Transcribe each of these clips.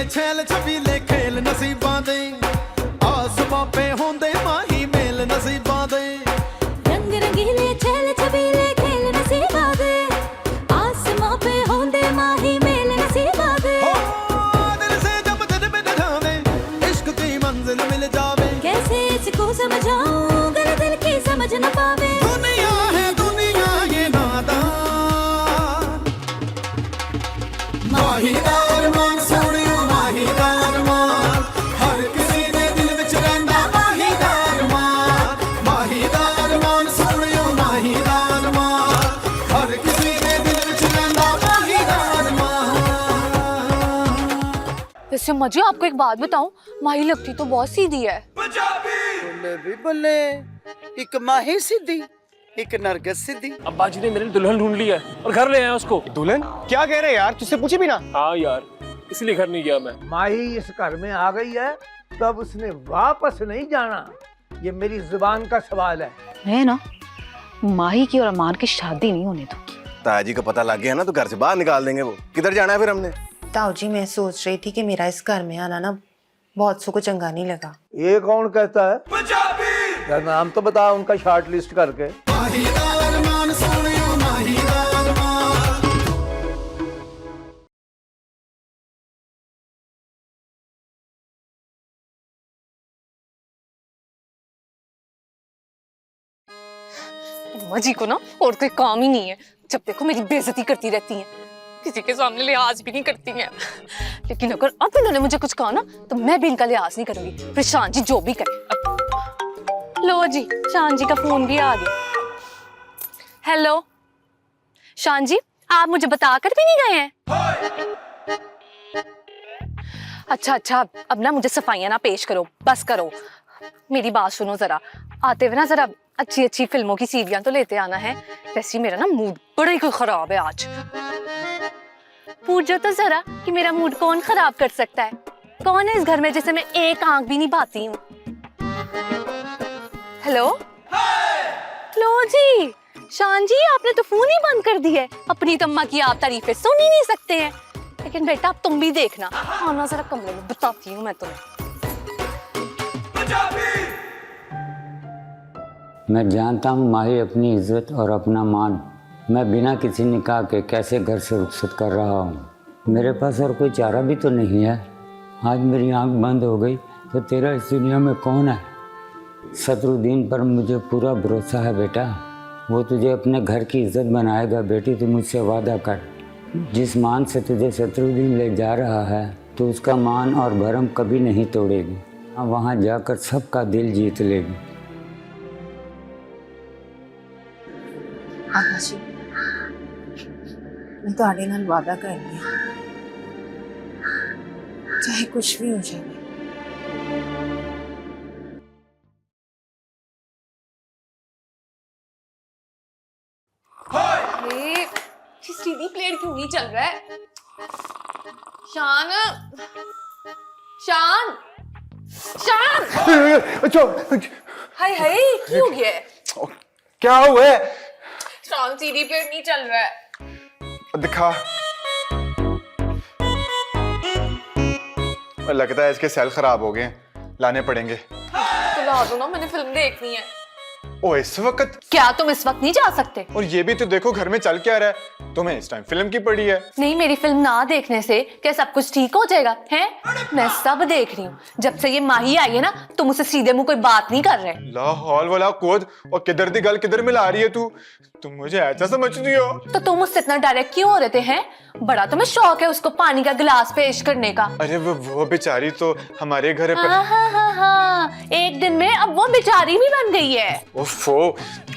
छैल छबीले खेल नसीबां दे आसमां पे होंदे माही मेल नसीबां दे रंग रंगीले छैल छबीले खेल नसीबां दे आसमां पे होंदे माही मेल नसीबां दे दिल से जब दिल में जावे इश्क की मंजिल मिल जावे कैसे इसको समझाऊं अगर दिल की समझ न पावे दुनिया है दुनिया ये नादान माहीदार मान सोनियो माहीदार मान हर किसी दे दिल विच रहिंदा माहीदार मान सोनियो माहीदार मान हर किसी दे दिल विच रहिंदा माहीदार मान। वैसे मजे आपको एक बात बताऊं, माही लगती तो बहुत सीधी है। बल्ले भी बल्ले, एक माही सीधी एक नरगिस सीधी। अब्बा जी ने मेरे लिए दुल्हन ढूंढ ली है और घर ले आया उसको। दुल्हन? क्या कह रहे हैं यार, तुझसे पूछी भी ना। हाँ यार, इसलिए घर नहीं गया मैं। माही इस घर में आ गई है तब उसने वापस नहीं जाना, ये मेरी जुबान का सवाल है। मैं ना माही की और अमान की शादी नहीं होने दूंगी। ताजी को पता लग गया ना तो घर से बाहर निकाल देंगे। वो किधर जाना है फिर हमने? ताऊ जी मैं सोच रही थी कि मेरा इस घर में आना ना बहुत सो को चंगा नहीं लगा। ये कौन कहता है? क्या नाम तो बता उनका, शॉर्ट लिस्ट करके। माहीदार मान सोनियो माहीदार मान। अम्मा जी को ना और कोई काम ही नहीं है, जब देखो मेरी बेइज्जती करती रहती हैं, किसी के सामने लिहाज भी नहीं करती हैं। लेकिन अगर अब इन्होंने मुझे कुछ कहा ना तो मैं भी इनका लिहाज नहीं करूंगी, फिर शान जी जो भी करे। लो जी, शान जी का फोन भी आ गया। हेलो शान जी, आप मुझे बताकर भी नहीं गए हैं? अच्छा, अब ना मुझे सफाइयां ना पेश करो, बस करो। मेरी बात सुनो जरा, आते हुए ना जरा अच्छी अच्छी फिल्मों की सीढ़ियां तो लेते आना है। वैसे मेरा ना मूड बड़ा ही खराब है आज। पूछो तो जरा कि मेरा मूड कौन खराब कर सकता है? कौन है इस घर में जिसे मैं एक आंख भी नहीं भाती हूँ? हेलो लो जी, शान जी आपने तो फोन ही बंद कर दिया है। अपनी तम्मा की आप तारीफें सुन ही नहीं सकते हैं। लेकिन बेटा अब तुम भी देखना, आना जरा कमरे में, बताती हूँ मैं तुम्हें। मैं जानता हूँ माही अपनी इज्जत और अपना मान मैं बिना किसी निकाह के कैसे घर से रुखसत कर रहा हूँ। मेरे पास और कोई चारा भी तो नहीं है। आज मेरी आंख बंद हो गई तो तेरा इस दुनिया में कौन है? शत्रुदीन पर मुझे पूरा भरोसा है बेटा, वो तुझे अपने घर की इज्जत बनाएगा। बेटी तू मुझसे वादा कर, जिस मान से तुझे शत्रुदीन ले जा रहा है तो उसका मान और भरम कभी नहीं तोड़ेगी। वहाँ जाकर सबका दिल जीत लेगी। आगा जी मैं ਤੁਹਾਡੇ ਨਾਲ वादा कर लिया, चाहे कुछ भी हो जाए। सीधी प्लेट क्यों नहीं चल रहा है? शान शान शान, हाय हाय क्या हो गया है? क्या हुआ है? शान सीधी प्लेट नहीं चल रहा है। दिखा, लगता है इसके सेल खराब हो गए, लाने पड़ेंगे। तो ला दो ना, मैंने फिल्म देखनी है। ओ इस वक्त? क्या तुम इस वक्त नहीं जा सकते? और ये भी तो देखो घर में चल क्या रहा है, तुम्हें इस टाइम फिल्म की पड़ी है। नहीं, मेरी फिल्म ना देखने से क्या सब कुछ ठीक हो जाएगा? हैं? मैं सब देख रही हूँ। जब से ये माही आई है ना, तुम मुझसे सीधे मुंह कोई बात नहीं कर रहे। ला हौल वला कुव्वत, और किधर दी गल किधर मिला रही है तू? तुम मुझे ऐसा समझती हो? तो तुम मुझसे इतना डायरेक्ट क्यों हो रहे थे? हैं? बड़ा तुम्हें शौक है उसको पानी का गिलास पेश करने का। अरे वो बेचारी तो हमारे घर पर... हाँ, एक दिन में अब वो बेचारी भी बन गई है। ओफो,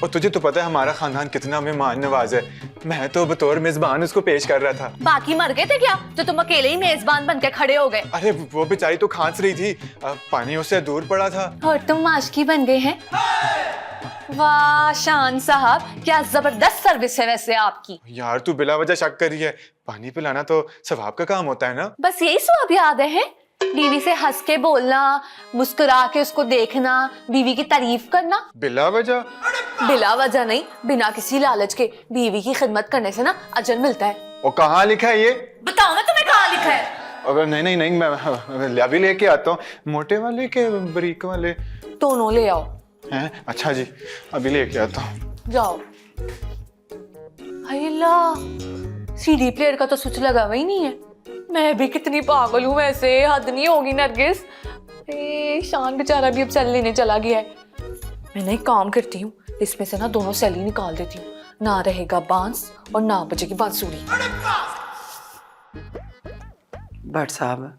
और तुझे तो पता है हमारा खानदान कितना मेहमान नवाज है। मैं तो बतौर मेजबान उसको पेश कर रहा था। बाकी मर गए थे क्या जो तुम अकेले ही मेजबान बनकर खड़े हो गए? अरे वो बेचारी तो खांस रही थी, पानी उससे दूर पड़ा था। और तुम माशकी बन गए हैं। वाह शान साहब, क्या जबरदस्त सर्विस है वैसे आपकी। यार तू बिला वजह शक कर रही है, पानी पिलाना तो सवाब का काम होता है ना। बस यही स्वाब याद है? बीवी से हंस के बोलना, मुस्कुरा के उसको देखना, बीवी की तारीफ करना। बिला वजह? बिला वजह नहीं, बिना किसी लालच के बीवी की खिदमत करने से ना अजर मिलता है। और कहाँ लिखा है ये? बताओ ना तुम्हें कहाँ लिखा है? अगर नहीं नहीं नहीं मैं अभी लेके आता हूँ। मोटे वाले के बारीक वाले? दोनों ले आओ। हैं? अच्छा जी, अभी लेके आता हूँ। जाओ। हाय अल्लाह, सीडी प्लेयर का तो स्विच लगा हुआ ही नहीं है। मैं भी कितनी पागल हूँ वैसे, हद नहीं होगी नरगिस। शान बेचारा भी अब सेल लेने चला गया है। मैं ना एक काम करती हूँ, इसमें से ना दोनों सेल ही निकाल देती हूँ, ना रहेगा बांस और ना बचेगी बांसुरी। भट्ट साहब,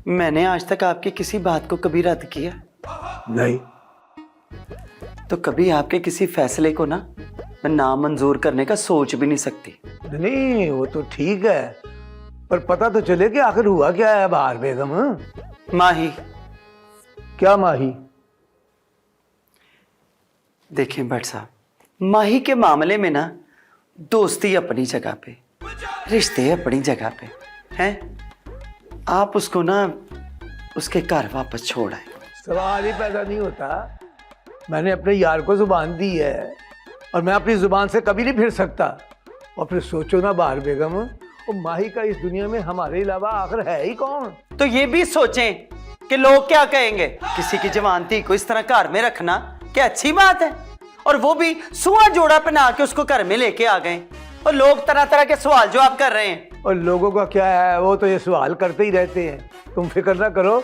मैंने आज तक आपकी किसी बात को कभी रद्द किया नहीं। तो कभी आपके किसी फैसले को ना मैं नामंजूर करने का सोच भी नहीं सकती। नहीं, वो तो ठीक है, पर पता तो चले कि आखिर हुआ क्या है बहार बेगम। माही। क्या माही? देखें भट्ट साहब, माही के मामले में ना दोस्ती अपनी जगह पे, रिश्ते अपनी जगह पे हैं। आप उसको ना उसके घर वापस छोड़ आए। सवाल ही पैदा नहीं होता। मैंने अपने यार को जुबान दी है और मैं अपनी जुबान से कभी नहीं फिर सकता। और फिर सोचो ना बहार बेगम, और माही का इस दुनिया में हमारे अलावा आखिर है ही कौन? तो ये भी सोचें कि लोग क्या कहेंगे। किसी की जवानती को इस तरह घर में रखना क्या अच्छी बात है? और वो भी सुआ जोड़ा पहना के उसको घर में लेके आ गए, और लोग तरह तरह के सवाल जवाब कर रहे हैं। और लोगों का क्या है, वो तो ये सवाल करते ही रहते हैं। तुम फिक्र ना करो,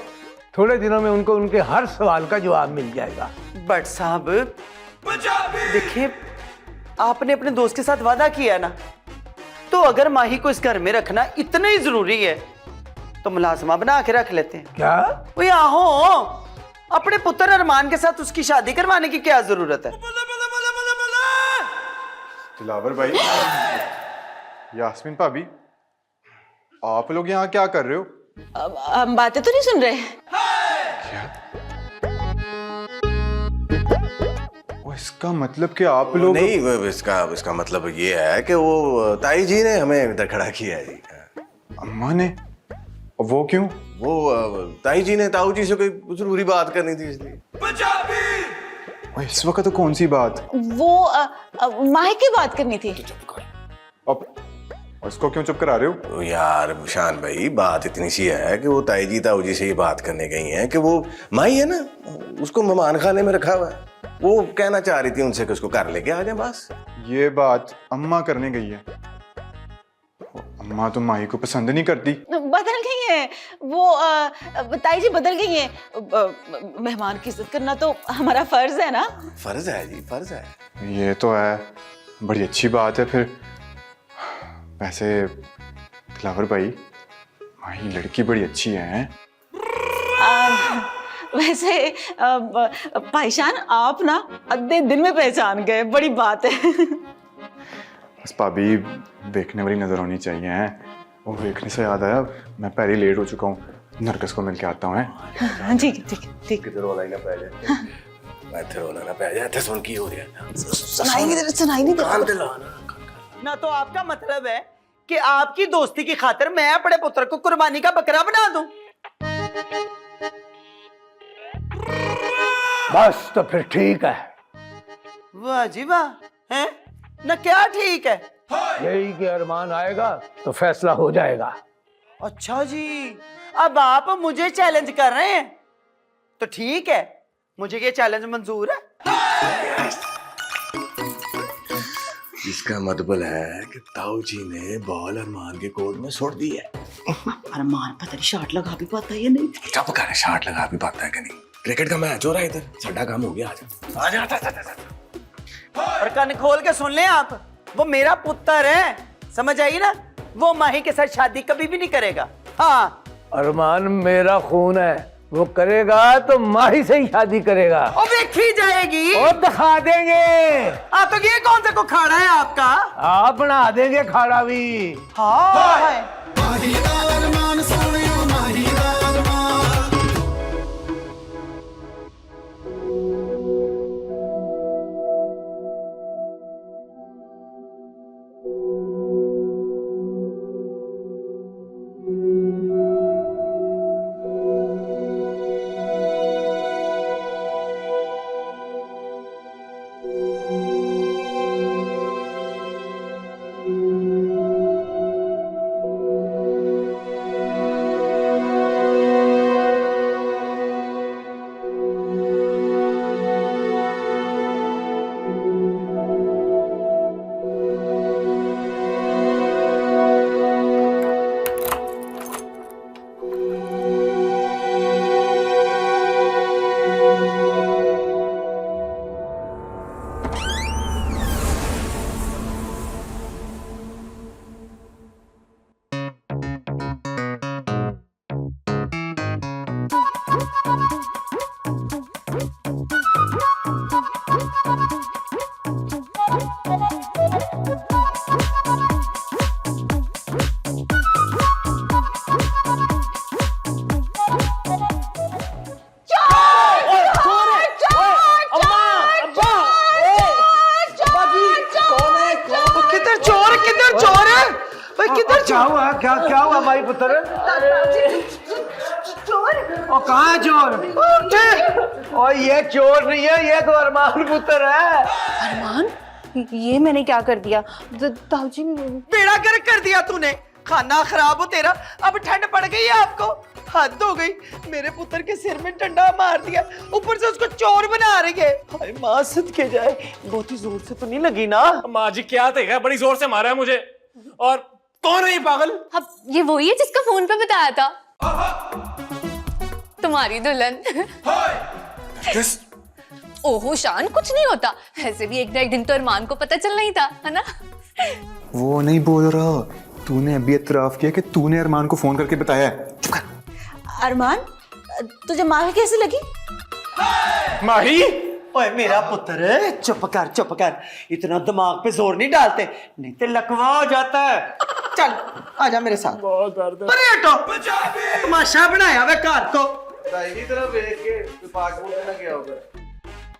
थोड़े दिनों में उनको उनके हर सवाल का जवाब मिल जाएगा। भट्ट साहब देखिए, आपने अपने दोस्त के साथ वादा किया ना, तो अगर माही को इस घर में रखना इतना ही जरूरी है तो मुलाजमा बना के रख लेते हैं। क्या? वो यहाँ हो, अपने पुत्र अरमान के साथ उसकी शादी करवाने की क्या जरूरत है? दिलावर भाई, यास्मीन भाभी, आप लोग यहाँ क्या कर रहे हो? हम बातें तो नहीं सुन रहे। क्या? वो इसका मतलब कि आप लोग नहीं, इसका मतलब ये है कि वो ताई जी ने हमें इधर खड़ा किया है जी। अम्मा ने? वो क्यों? वो ताई जी ने ताऊ जी से कोई जरूरी बात करनी थी इसलिए। इस वक्त तो कौन सी बात? वो माही की बात करनी थी। अब उसको क्यों चुप करा रहे हो? तो यार शान भाई, बात इतनी सी है कि वो ताई जी ताऊ जी से ये बात करने गई हैं कि वो माही है ना, उसको मेहमान खाने में रखा हुआ है। वो कहना चाह रही थी उनसे कि उसको घर लेके आ जाए बस। ये बात अम्मा करने गई है? अम्मा तो माही को पसंद नहीं करती। बदल गई है वो, ताई जी बदल गई है। मेहमान की इज्जत करना तो हमारा फर्ज है ना। फर्ज है जी, फर्ज है। ये तो है, बड़ी अच्छी बात है फिर। वैसे दिलावर भाई, माही लड़की बड़ी अच्छी है। वैसे भाईशान, आप ना आधे दिन में पहचान गए, बड़ी बात है। बस भाभी, देखने वाली नजर होनी चाहिए हैं। वो देखने से याद आया, मैं पहले लेट हो चुका हूँ, नरगिस को मिल के आता हूँ। हाँ ठीक है, ठीक है, ठीक। किधर वाला ही ना पै जाए। मैं थे रोना ना पै जाए, थे सुन की हो रहा। सुनाई नहीं दे रहा, सुनाई नहीं दे रहा। ना तो आपका मतलब है कि आपकी दोस्ती की खातिर मैं अपने पुत्र को कुर्बानी का बकरा बना दूं? बस तो फिर ठीक है। वाह जी वाह, हैं? ना क्या ठीक है? यही कि अरमान आएगा तो फैसला हो जाएगा। अच्छा जी, अब आप मुझे चैलेंज कर रहे हैं? तो ठीक है, मुझे ये चैलेंज मंजूर है। इसका मतलब है कि ताऊ जी ने बॉल अरमान के कोर्ट में छोड़ दी है। अरमान पता नहीं शॉट लगा भी पाता है या नहीं। चुप कर, शॉट लगा भी पाता है कि नहीं? क्रिकेट का मैच हो रहा है इधर, साडा काम हो गया। आजा आजा आजा। और कान खोल के सुन लें आप, वो मेरा पुत्र है, समझ आई ना? वो माही के साथ शादी कभी भी नहीं करेगा। हाँ, अरमान मेरा खून है, वो करेगा तो माही से ही शादी करेगा। और देखी जाएगी और दिखा देंगे। तो ये कौन सा को खाड़ा है आपका? आप बना देंगे खाड़ा भी। हाँ है। माही दा अरमान सोनियो, माही दा अरमान। किधर क्या हुआ? क्या हुआ माही पुत्र? और कहाँ है चोर? और ये चोर नहीं है, ये तो अरमान पुत्र है। अरमान, ये मैंने क्या कर दिया? ताऊजी, बेड़ा गर्क कर दिया तूने। खाना खराब हो तेरा। अब ठंड पड़ गई है आपको। हद हो गई। मेरे पुत्र के सिर में डंडा मार दिया, ऊपर से उसको चोर बना रही है। हाय माँ सदके जाए, बहुत ही जोर से तो नहीं लगी ना? माँ जी क्या देखा, बड़ी जोर से मारा है मुझे। और कौन है ये पागल? अब ये वही है जिसका फोन पे बताया था, तुम्हारी दुल्हन। ओहो शान, कुछ नहीं होता। ऐसे भी एक ना एक दिन तो अरमान को पता चलना ही था, है ना? वो नहीं बोल रहा, तूने अभी इतराफ किया कि तूने अरमान को फोन करके बताया है। चुप कर। अरमान, तुझे माही कैसे लगी? माही? ओए मेरा पुत्र, चुप कर। इतना दिमाग पे जोर नहीं डालते, नहीं तो लकवा हो जाता है। चल आजा मेरे साथ। बहुत दर्द है। अरे हटो, तमाशा बनाया वे घर तो।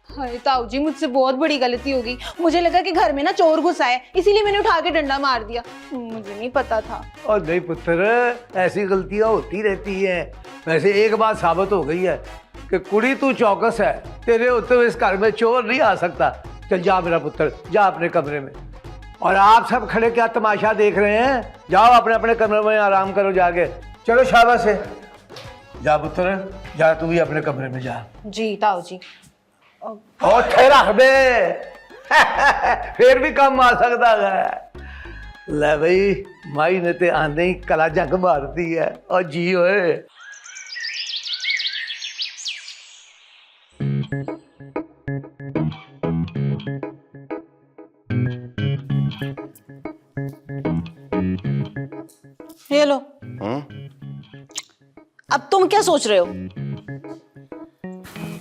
हाय ताऊजी, मुझसे बहुत बड़ी गलती हो गई। मुझे लगा कि घर में ना चोर घुसा है, इसीलिए मैंने उठा के डंडा मार दिया। मुझे नहीं पता था। और नहीं पुत्र, ऐसी गलतियां होती रहती हैं। वैसे एक बात साबित हो गई है कि कुड़ी तू चौकस है, तेरे होते हुए इस घर में चोर नहीं आ सकता। चल जा मेरा पुत्र, जा अपने कमरे में। और आप सब खड़े क्या तमाशा देख रहे हैं? जाओ अपने अपने कमरे में आराम करो जाके। चलो शाबाश है, जा पुत्र, जा तू भी अपने कमरे में जा। जी ताऊजी। और ठहरा बे, फिर भी कम आ सकता है। ले भाई, माई ने ते आंदे ही कला जंग मार दी है। और जी ओए, ये लो। अब तुम क्या सोच रहे हो?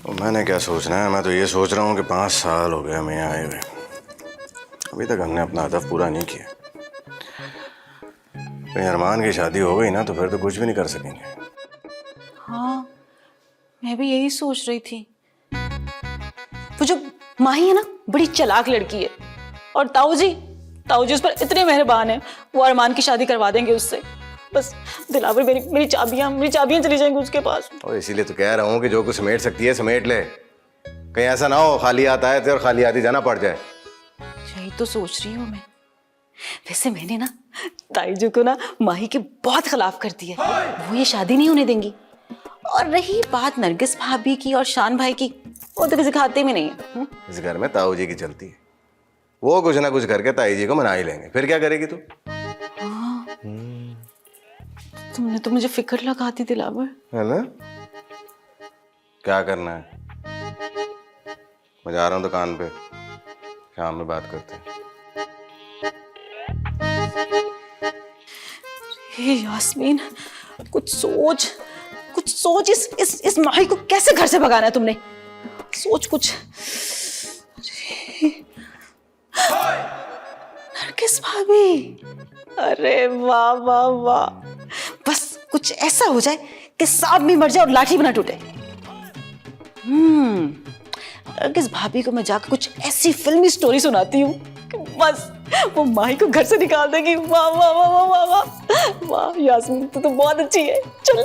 तो मैंने क्या सोचना है, मैं तो ये सोच रहा हूँ कि 5 साल हो गए हमें यहाँ आए हुए, अभी तक हमने अपना हदफ पूरा नहीं किया। कहीं अरमान की शादी हो गई ना तो फिर तो कुछ भी नहीं कर सकेंगे। हाँ, मैं भी यही सोच रही थी। वो जो माही है ना, बड़ी चालाक लड़की है। और ताऊजी उस पर इतने मेहरबान है, वो अरमान की शादी करवा देंगे उससे। बस दिलावर, मेरी चाबियां चली जाएंगी उसके पास। और इसीलिए तो कह रहा हूँ कि जो कुछ समेट सकती है समेट ले, कहीं ऐसा ना हो खाली हाथ आए थे और खाली हाथ ही जाना पड़ जाए। यही तो सोच रही हूँ मैं। वैसे मैंने ना ताईजू को ना माही के बहुत खिलाफ कर दिया, वो ये शादी नहीं होने देंगी। और रही बात नरगिस भाभी की और शान भाई की, वो तो किसी खाते में नहीं है। इस घर में ताऊ जी की चलती है, वो कुछ ना कुछ करके ताई जी को मना ही लेंगे। फिर क्या करेगी तू? तुमने तो मुझे फिक्र लगा दी दिलावर। है ना? क्या करना है? मैं जा रहा हूँ दुकान पे, शाम में बात करते हैं। हे यास्मीन, कुछ सोच। इस माही को कैसे घर से भगाना है तुमने? सोच कुछ। नरगिस भाभी, अरे वाह वाह वाह, बस कुछ ऐसा हो जाए कि सांप भी मर जाए और लाठी भी ना टूटे। नरगिस भाभी को मैं जाकर कुछ ऐसी फिल्मी स्टोरी सुनाती हूँ कि बस वो माही को घर से निकाल देगी। वाह वाह वाह वाह वाह वाह वाह, यास्मीन तू तो बहुत अच्छी है। चल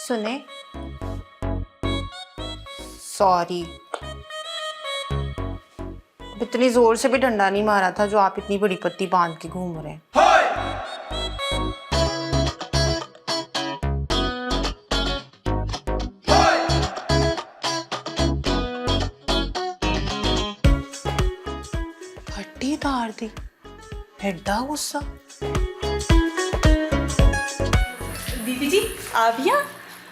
सुने, सॉरी, इतनी जोर से भी डंडा नहीं मारा था जो आप इतनी बड़ी पत्ती बांध के घूम रहे हैं। पट्टी तार दी, एड्डा गुस्सा। दीदी जी, आप यहाँ?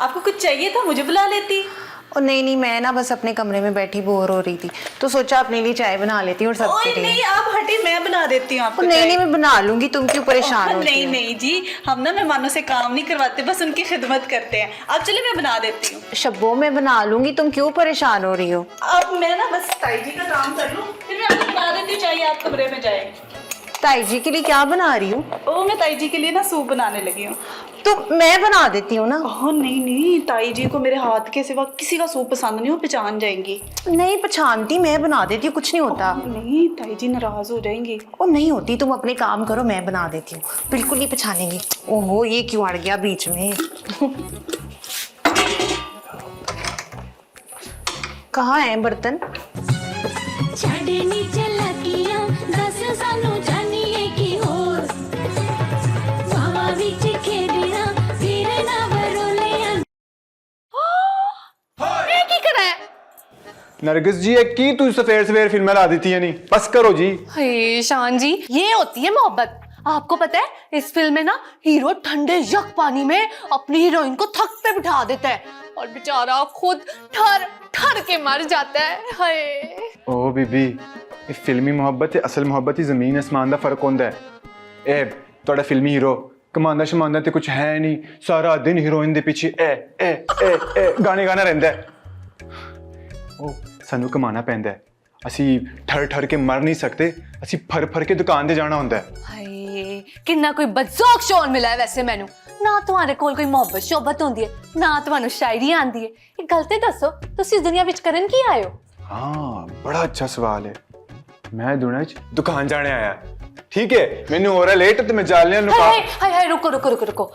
आपको कुछ चाहिए था, मुझे बुला लेती। और नहीं, मैं ना बस अपने कमरे में बैठी बोर हो रही थी, तो सोचा अपने लिए चाय बना लेती हूँ और सबके लिए। नहीं, आप हटे, मैं बना देती हूँ आपको। नहीं, मैं बना लूंगी, तुम क्यों परेशान होती हो? नहीं जी, हम ना मेहमानों से काम नहीं करवाते, बस उनकी खिदमत करते हैं। आप चलिए, मैं बना देती हूँ। शब्बो, मैं बना लूंगी, तुम क्यों परेशान हो रही हो? अब मैं ना बस ताई जी का काम कर लूँ, फिर मैं आपको बना देती हूँ। चाहिए आप कमरे में जाए। ताई जी के लिए क्या बना रही हूँ? ओ, मैं ताई जी के लिए ना सूप बनाने लगी हूँ। तो मैं बना देती हूँ ना। ओह नहीं नहीं, ताई जी को मेरे हाथ के सिवा किसी का सूप पसंद नहीं, वो पहचान जाएंगी। नहीं पहचानती, मैं बना देती हूँ, कुछ नहीं होता। नहीं, ताई जी नाराज हो जाएंगी। ओ नहीं होती, तुम अपने काम करो, मैं बना देती हूँ, बिल्कुल नहीं पहचानेंगी। ओहो ये क्यों अड़ गया बीच में। कहाँ है बर्तन? छड़नी चलकियां दस सानू जानिए की होर वावा विच खेडना फिर ना बरोलियां। ये की करा है? नरगिस जी एक की तू सफेर सवेर फिल्में ला देती है नहीं, बस करो जी। हे शान जी, ये होती है मोहब्बत। आपको पता है इस फिल्म में ना हीरो ठंडे यक पानी में अपनी हीरोइन को थक पे बिठा देता है और बेचारा खुद ठर ठर के मर जाता है। हाय ओ बीबी, ये फिल्मी मोहब्बत ते असल मोहब्बत ही जमीन आसमान दा फर्क होंदा है। ए तोड़ा फिल्मी हीरो कमांदा शमांदा ते कुछ है नहीं, सारा दिन हीरोइन दे पीछे ए गाने गाना रहंदा है। ओ सानू कमाना पैंदा है, ਅਸੀਂ ਠਰ ਠਰ ਕੇ ਮਰ ਨਹੀਂ ਸਕਦੇ, ਅਸੀਂ ਫਰ ਫਰ ਕੇ ਦੁਕਾਨ ਤੇ ਜਾਣਾ ਹੁੰਦਾ ਹੈ। ਹਾਏ ਕਿੰਨਾ ਕੋਈ ਬਜ਼ੌਕ ਸ਼ੌਨ ਮਿਲਾ ਹੈ ਵੈਸੇ ਮੈਨੂੰ। ਨਾ ਤੁਹਾਡੇ ਕੋਲ ਕੋਈ ਮੁਹੱਬਤ ਸ਼ੋਬਤ ਹੁੰਦੀ ਹੈ, ਨਾ ਤੁਹਾਨੂੰ ਸ਼ਾਇਰੀ ਆਂਦੀ ਹੈ। ਇਹ ਗੱਲ ਤੇ ਦੱਸੋ ਤੁਸੀਂ ਦੁਨੀਆ ਵਿੱਚ ਕਰਨ ਕੀ ਆਏ ਹੋ? ਹਾਂ ਬੜਾ ਅੱਛਾ ਸਵਾਲ ਹੈ। ਮੈਂ ਦੁਨੀਆ ਵਿੱਚ ਦੁਕਾਨ ਜਾਣੇ ਆਇਆ। ਠੀਕ ਹੈ ਮੈਨੂੰ ਹੋ ਰਿਹਾ ਲੇਟ ਤੇ ਮੈਂ ਜਾਲਿਆਂ ਨੂੰ ਹਾਏ ਹਾਏ ਹਾਏ ਰੁਕੋ ਰੁਕੋ ਰੁਕੋ ਰੁਕੋ,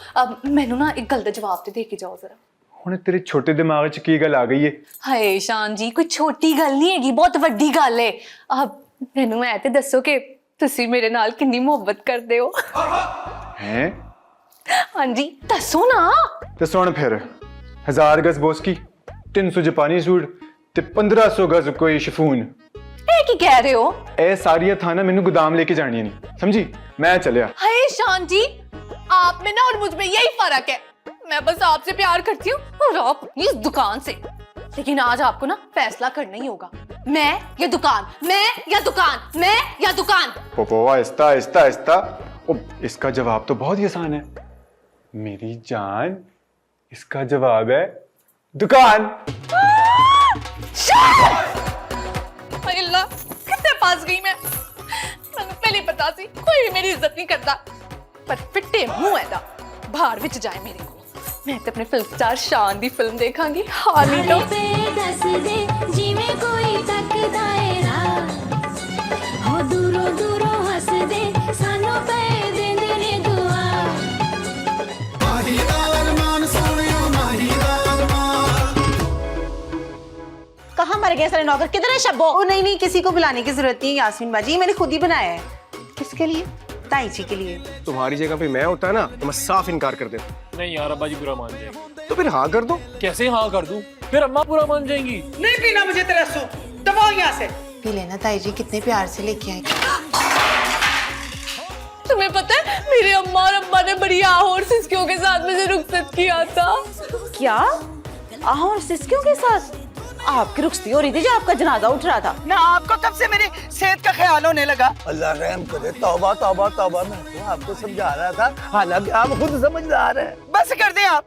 ਮੈਨੂੰ ਨਾ ਇੱਕ ਗੱਲ ਦਾ ਜਵਾਬ ਤੇ ਦੇ ਕੇ ਜਾਓ ਜ਼ਰਾ। ਹੁਣ ਤੇਰੇ ਛੋਟੇ ਦਿਮਾਗ 'ਚ ਕੀ ਗੱਲ ਆ ਗਈ ਹੈ? ਹਾਏ ਸ਼ਾਨ ਜੀ ਕੋਈ ਛੋਟੀ ਗੱਲ ਨਹੀਂ ਹੈਗੀ, ਬਹੁਤ ਵੱਡੀ ਗੱਲ ਹੈ। ਮੈਨੂੰ ਇਹ ਤੇ ਦੱਸੋ ਕਿ ਤੁਸੀਂ ਮੇਰੇ ਨਾਲ ਕਿੰਨੀ ਮੁਹੱਬਤ ਕਰਦੇ ਹੋ? ਹੈ ਹਾਂਜੀ ਦੱਸੋ ਨਾ। ਤੇ ਸੁਣ ਫਿਰ, 1000 ਗਜ਼ ਬੋਸਕੀ, 300 ਜਾਪਾਨੀ ਸੂਟ ਤੇ 1500 ਗਜ਼ ਕੋਈ ਸ਼ਿਫੂਨ। ਇਹ ਕੀ ਕਹਿ ਰਹੇ ਹੋ? ਇਹ ਸਾਰੀਆਂ ਥਾਣਾ ਮੈਨੂੰ गोदाम लेके जानी नहीं, समझी? मैं चलिया। हाय शान जी, आप में ना और मुझ में यही फर्क है। मैं बस आपसे प्यार करती हूँ और आप इस दुकान से। लेकिन आज आपको ना फैसला करना ही होगा, मैं या दुकान, मैं या दुकान, मैं या दुकान। पोपो आहिस्ता आहिस्ता आहिस्ता। ओ, इसका जवाब तो बहुत ही आसान है मेरी जान, इसका जवाब है दुकान। अल्लाह कितने पास गई मैं। मैंने पहले पता सी कोई भी मेरी इज्जत नहीं करता, पर फिट्टे मुंह है दा बाहर विच जाए मेरे को। मैं तो अपने फिल्म स्टार शान दी फिल्म देखांगी। हाल ही तो दस दे जिवें कोई तकदा है राह, हो दूरों दूरों हस दे सानू पे देंदे ने दुआ। माही दा अरमान सोनियो, माही दा अरमान। कहाँ मर गए सारे नौकर, किधर है शब्बो? ओ नहीं नहीं, किसी को बुलाने की जरूरत नहीं है यास्मीन बाजी, मैंने खुद ही बनाया है। किसके लिए? ताई जी के लिए। तुम्हारी जगह पे मैं होता ना तो मैं साफ इनकार कर देता। नहीं यार अब्बा जी बुरा मान जाएंगे। तो फिर हाँ कर दो। कैसे हाँ कर दूं? फिर अम्मा बुरा मान जाएंगी। नहीं पीना मुझे तेरा सूप, दबाओ यहाँ से। पी लेना ताई जी, कितने प्यार से लेके आए। तुम्हें पता है मेरे अम्मा और अब्बा ने बड़ी आह और सिसकियों के साथ मुझे रुखसत किया था। क्या आह और सिसकियों के साथ? आपकी रुखसती हो रही थी जो आपका जनाजा उठ रहा था ना, आपको कब से मेरी सेहत का ख्याल होने लगा? अल्लाह रहम करे, तौबा तौबा तौबा। मैं तो आपको समझा रहा था, हालांकि आप खुद समझदार हैं। बस कर दे आप,